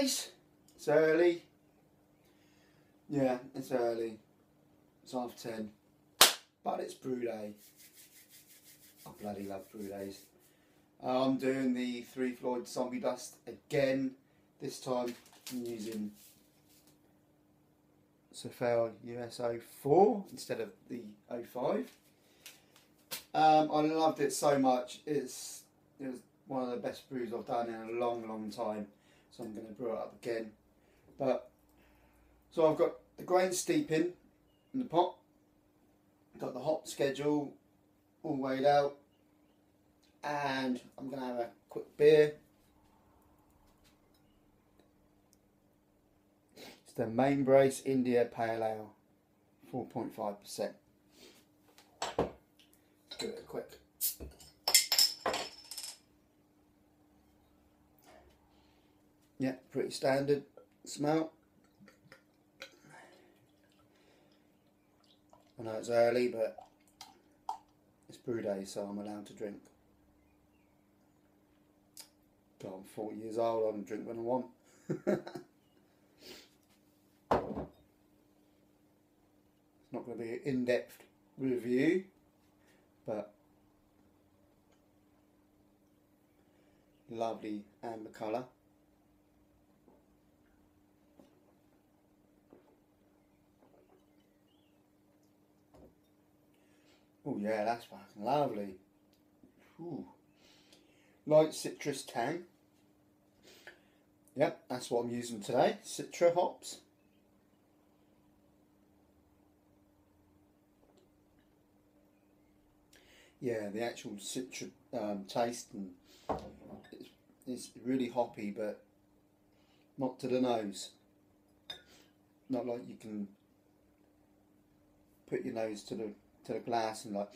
days. It's early. Yeah, it's early. It's 10:30. But it's brew day. I bloody love brew days. I'm doing the 3 Floyd Zombie Dust again. This time I'm using Safel USO 4 instead of the 05. I loved it so much. It was one of the best brews I've done in a long time. So I'm going to brew it up again. So I've got the grain steeping in the pot. Got the hop schedule all weighed out. And I'm going to have a quick beer. It's the Main Brace India Pale Ale, 4.5%. Let's give it a quick. Yeah, pretty standard smell. I know it's early, but it's brew day, so I'm allowed to drink. God, I'm 40 years old, I can drink when I want. It's not going to be an in-depth review, but lovely amber colour. Oh yeah, that's fucking lovely. Ooh. Light citrus tang. Yep, that's what I'm using today. Citra hops. Yeah, the actual citra taste and it's really hoppy, but not to the nose. Not like you can put your nose to the glass and like,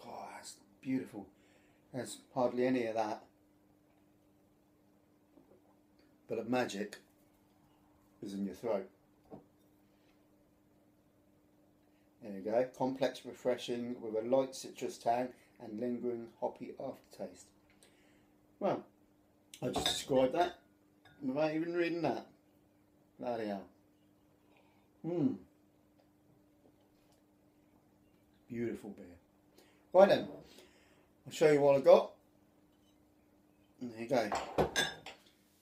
oh, that's beautiful. There's hardly any of that. But the magic is in your throat. There you go. Complex, refreshing with a light citrus tang and lingering hoppy aftertaste. Well, I just described that without even reading that. Bloody hell. Beautiful beer. Right then, I'll show you what I got. And there you go.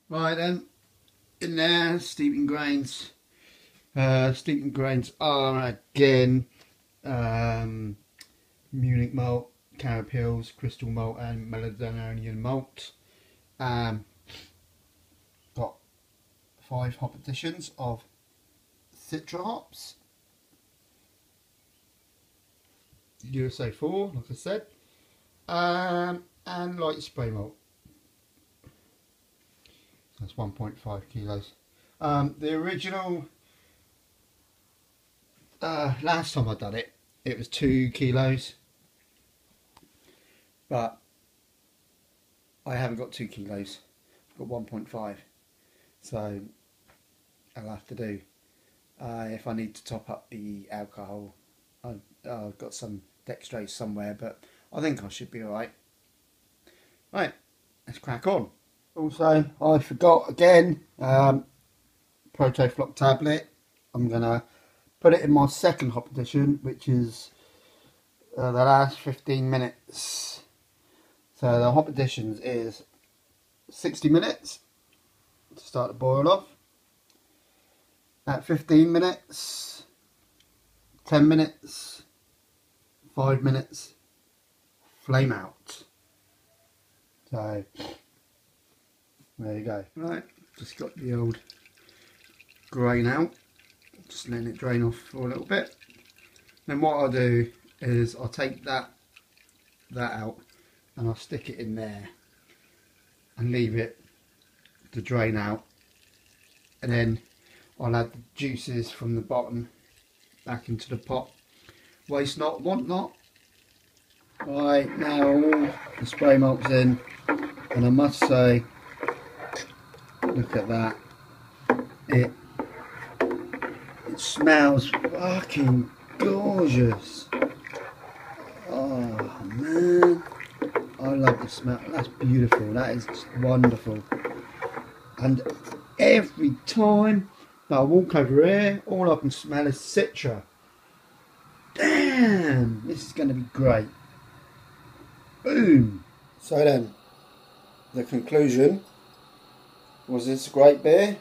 Right then, in there, steeping grains. Steeping grains are again Munich malt, Carapils, Crystal malt, and Mediterranean malt. Got 5 hop additions of Citra hops. USA 4, like I said, and light spray malt. That's 1.5 kilos. The original, last time I done it, it was 2 kilos, but I haven't got 2 kilos. I've got 1.5, so I'll have to do. If I need to top up the alcohol, I've got some dextrose somewhere, but I think I should be alright. Right, let's crack on. Also, I forgot again, Protofloc tablet. I'm going to put it in my second hop edition, which is the last 15 minutes. So the hop editions is 60 minutes to start the boil off. At 15 minutes, 10 minutes, 5 minutes, flame out. So there you go. Right, just got the old grain out, just letting it drain off for a little bit. Then what I'll do is I'll take that out and I'll stick it in there and leave it to drain out, and then I'll add the juices from the bottom back into the pot. Waste not, want not. Right, now all the spray malt's in, and I must say, look at that. It smells fucking gorgeous. Oh man, I love the smell. That's beautiful. That is just wonderful. And every time that I walk over here, all I can smell is Citra. Damn, this is going to be great. Boom. So then, the conclusion, was this a great beer?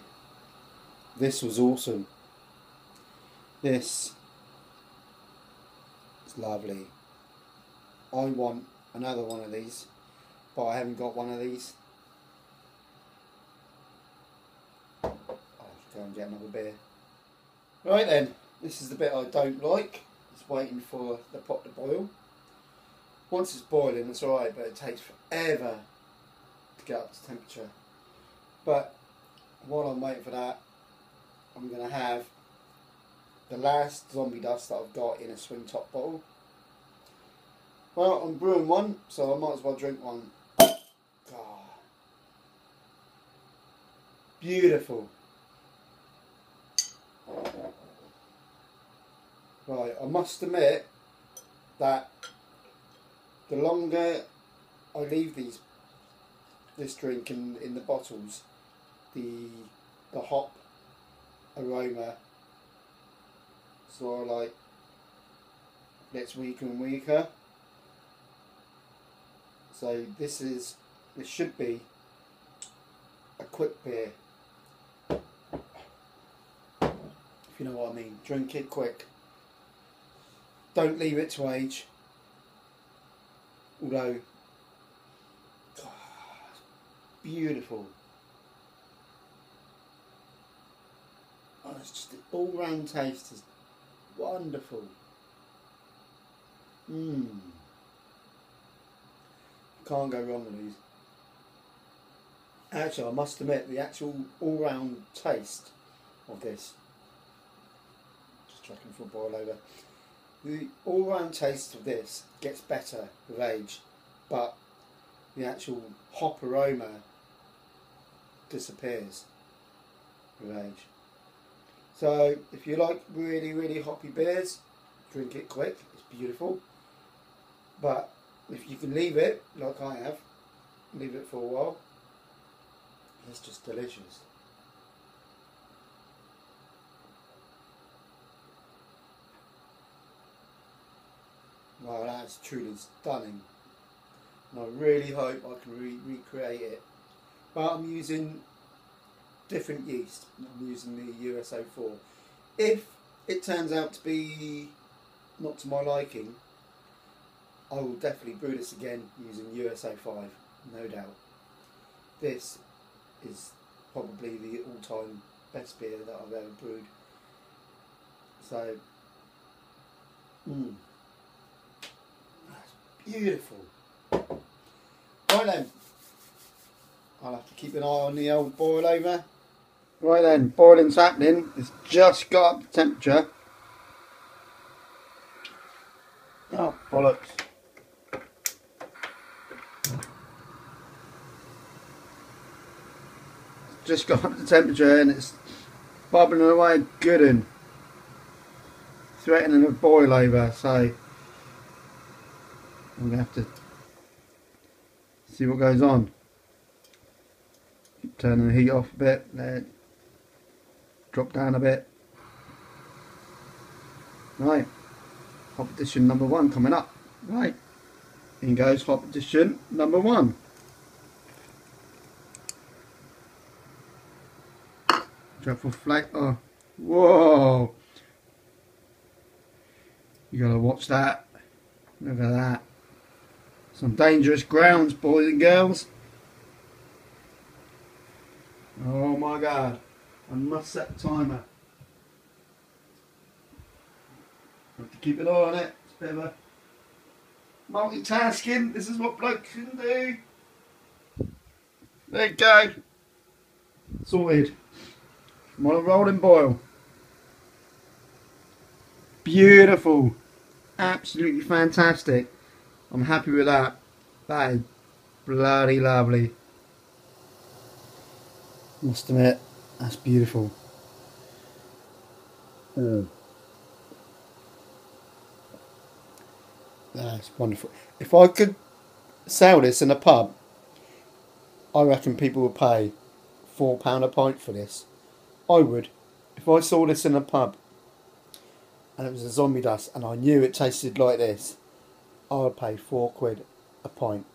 This was awesome. This is lovely. I want another one of these, but I haven't got one of these. I'll go and get another beer. Right then, this is the bit I don't like. It's waiting for the pot to boil. Once it's boiling, it's alright, but it takes forever to get up to temperature. But while I'm waiting for that, I'm going to have the last zombie dust that I've got in a swing top bottle. Well, I'm brewing one, so I might as well drink one. God. Beautiful. Right, I must admit that the longer I leave this drink in the bottles, the hop aroma sort of like gets weaker and weaker. So this should be a quick beer, if you know what I mean. Drink it quick. Don't leave it to age. Although, God, it's beautiful. Oh, it's just the all-round taste is wonderful. Can't go wrong with these. Actually, I must admit, the actual all-round taste of this, just checking for a boil over, the all-round taste of this gets better with age, but the actual hop aroma disappears with age. So if you like really, really hoppy beers, drink it quick, it's beautiful. But if you can leave it, like I have, leave it for a while, it's just delicious. Wow, that's truly stunning. And I really hope I can recreate it. But I'm using different yeast. I'm using the USO4. If it turns out to be not to my liking, I will definitely brew this again using USO5, no doubt. This is probably the all-time best beer that I've ever brewed. So, that's beautiful. Right then, I'll have to keep an eye on the old boil over. Right then, boiling's happening. It's just got up to temperature. Oh, bollocks. Just got up to temperature and it's bubbling away good and threatening a boil over, so I'm going to have to see what goes on. Keep turning the heat off a bit, let it drop down a bit. Right, hop edition number 1 coming up. Right, in goes hop edition number 1. Dreadful flake. Oh, whoa! You gotta watch that. Look at that. Some dangerous grounds, boys and girls. Oh my God! I must set the timer. Have to keep an eye on it. It's a bit of a multitasking. This is what blokes can do. There you go. Sorted. I'm on a rolling boil. Beautiful. Absolutely fantastic. I'm happy with that. That is bloody lovely. Must admit, that's beautiful. Oh. That's wonderful. If I could sell this in a pub, I reckon people would pay £4 a pint for this. I would. If I saw this in a pub and it was a zombie dust and I knew it tasted like this, I would pay £4 a pint.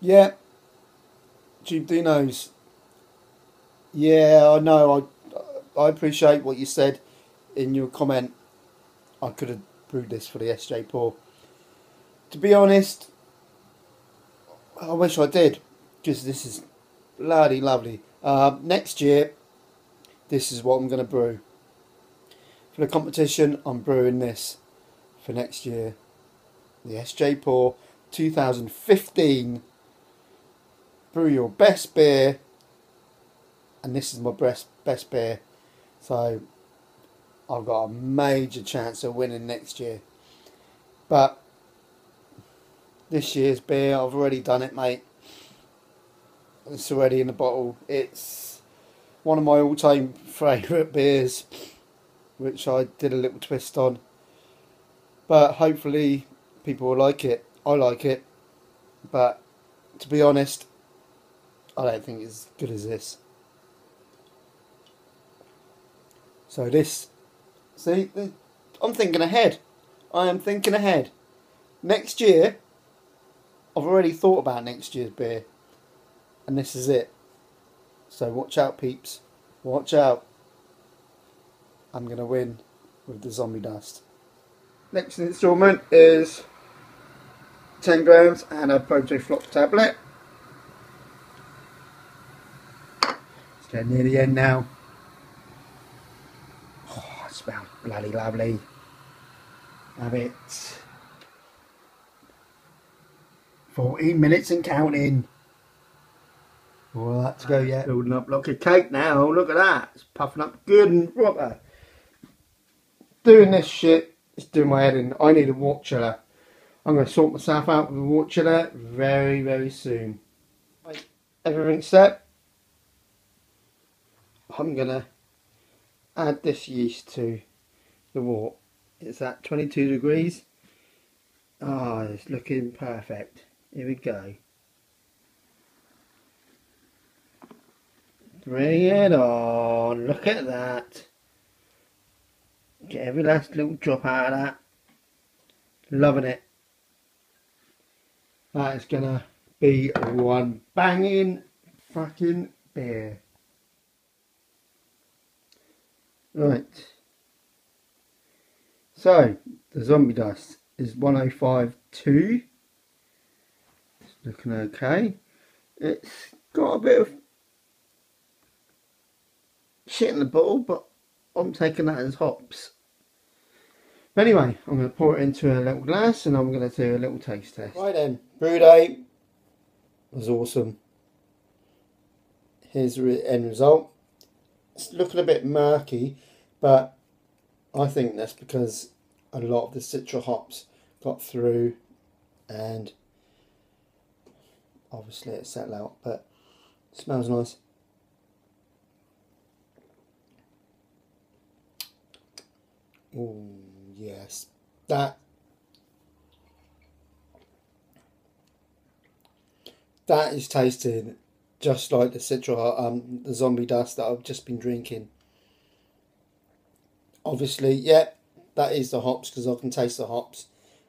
Yeah, Dino's. Yeah, I know. I appreciate what you said in your comment. I could have brewed this for the SJ pour. To be honest, I wish I did, because this is bloody lovely. Next year, this is what I'm going to brew. For the competition, I'm brewing this for next year. The SJ Pour 2015. Brew your best beer. And this is my best beer. So, I've got a major chance of winning next year. But, this year's beer, I've already done it, mate. It's already in the bottle. It's one of my all-time favourite beers, which I did a little twist on. But hopefully people will like it. I like it. But to be honest, I don't think it's as good as this. So this, see, I'm thinking ahead. I am thinking ahead. Next year, I've already thought about next year's beer. And this is it. So watch out, peeps. Watch out. I'm going to win with the zombie dust. Next instalment is 10 grams and a Brewday flop tablet. It's getting near the end now. Oh, it smells bloody lovely. Have it. 14 minutes and counting. All that to go yet. Building up like a cake now. Look at that. It's puffing up good and proper. Doing this shit is doing my head in. I need a water chiller. I'm going to sort myself out with a water chiller very, very soon. Right, everything's set. I'm going to add this yeast to the wort. It's at 22 degrees. Ah, oh, it's looking perfect. Here we go. Bring it on. Look at that. Get every last little drop out of that. Loving it. That is gonna be one banging fucking beer. Right. So, the zombie dust is 105.2. It's looking okay. It's got a bit of shit in the bottle, but I'm taking that as hops. But anyway, I'm going to pour it into a little glass and I'm going to do a little taste test. Right then, Brewday was awesome. Here's the end result. It's looking a bit murky, but I think that's because a lot of the citra hops got through and obviously it settled out, but it smells nice. Oh yes, that is tasting just like the citra, the zombie dust that I've just been drinking. Obviously, yeah, that is the hops because I can taste the hops.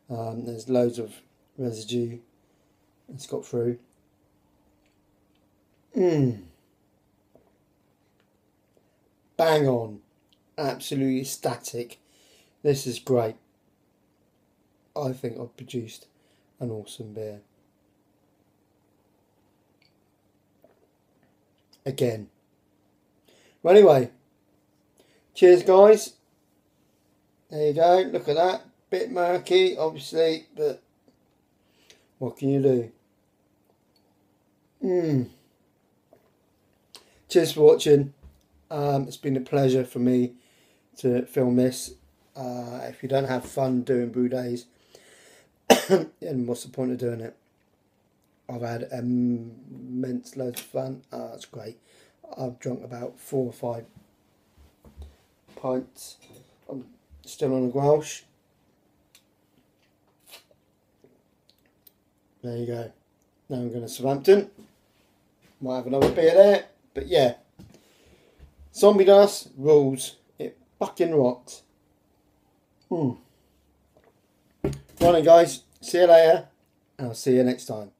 There's loads of residue it's got through. Bang on, absolutely ecstatic. This is great. I think I've produced an awesome beer. Again. Well, anyway, cheers guys. There you go, look at that. Bit murky, obviously, but what can you do? Cheers for watching. It's been a pleasure for me to film this. If you don't have fun doing brew days, then what's the point of doing it? I've had immense loads of fun. That's great. I've drunk about 4 or 5 pints. I'm still on a Welsh. There you go. Now I'm going to Southampton. Might have another beer there. But yeah. Zombie Glass rules. It fucking rocks. Right then guys. See you later. And I'll see you next time.